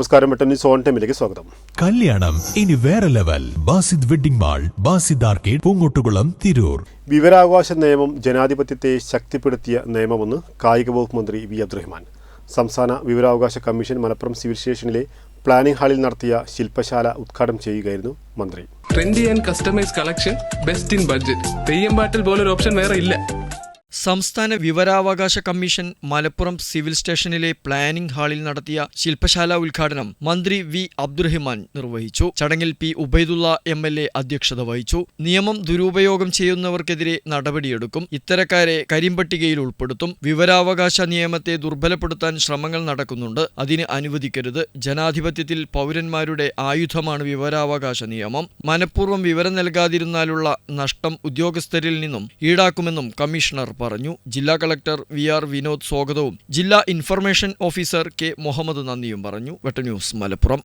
നമസ്കാരം, വെട്ടന്യൂസ് ഓൺ ടൈമിലേക്ക് സ്വാഗതം. കല്യാണം ഇനി വേറെ level. Basid wedding mall, Basid arcade, Poongottukulam, Tirur. വിവരാവകാശ നിയമം ജനാധിപത്യത്തെ ശക്തിപ്പെടുത്തിയ നിയമമെന്ന് കായിക വകുപ്പ് മന്ത്രി വി അബ്ദുറഹ്മാൻ. സംസ്ഥാന വിവരാവകാശ കമ്മീഷൻ മലപ്പുറം സിവിൽ സ്റ്റേഷനിലെ പ്ലാനിംഗ് ഹാളിൽ നടത്തിയ ശില്പശാല ഉദ്ഘാടനം ചെയ്യുകയായിരുന്നു മന്ത്രി. Trendy and customise collection, best in budget. Theyyam പാട്ടിൽ പോലൊരു ഓപ്ഷൻ വേറെ ഇല്ല. സംസ്ഥാന വിവരാവകാശ കമ്മീഷൻ മലപ്പുറം സിവിൽ സ്റ്റേഷനിലെ പ്ലാനിംഗ് ഹാളിൽ നടത്തിയ ശില്പശാല ഉദ്ഘാടനം മന്ത്രി വി അബ്ദുറഹ്മാൻ നിർവഹിച്ചു. ചടങ്ങിൽ പി ഉബൈദുള്ള MLA അധ്യക്ഷത വഹിച്ചു. നിയമം ദുരുപയോഗം ചെയ്യുന്നവർക്കെതിരെ നടപടിയെടുക്കും, ഇത്തരക്കാരെ കരിമ്പട്ടികയിൽ ഉൾപ്പെടുത്തും. വിവരാവകാശ നിയമത്തെ ദുർബലപ്പെടുത്താൻ ശ്രമങ്ങൾ നടക്കുന്നുണ്ട്, അതിന് അനുവദിക്കരുത്. ജനാധിപത്യത്തിൽ പൗരന്മാരുടെ ആയുധമാണ് വിവരാവകാശ നിയമം. മനഃപൂർവ്വം വിവരം നൽകാതിരുന്നാലുള്ള നഷ്ടം ഉദ്യോഗസ്ഥരിൽ നിന്നും ഈടാക്കുമെന്നും കമ്മീഷണർ പറഞ്ഞു. ജില്ലാ കളക്ടർ VR വിനോദ് സ്വാഗതവും ജില്ലാ ഇൻഫർമേഷൻ ഓഫീസർ K മുഹമ്മദ് നന്ദിയും പറഞ്ഞു. വെട്ടന്യൂസ് മലപ്പുറം.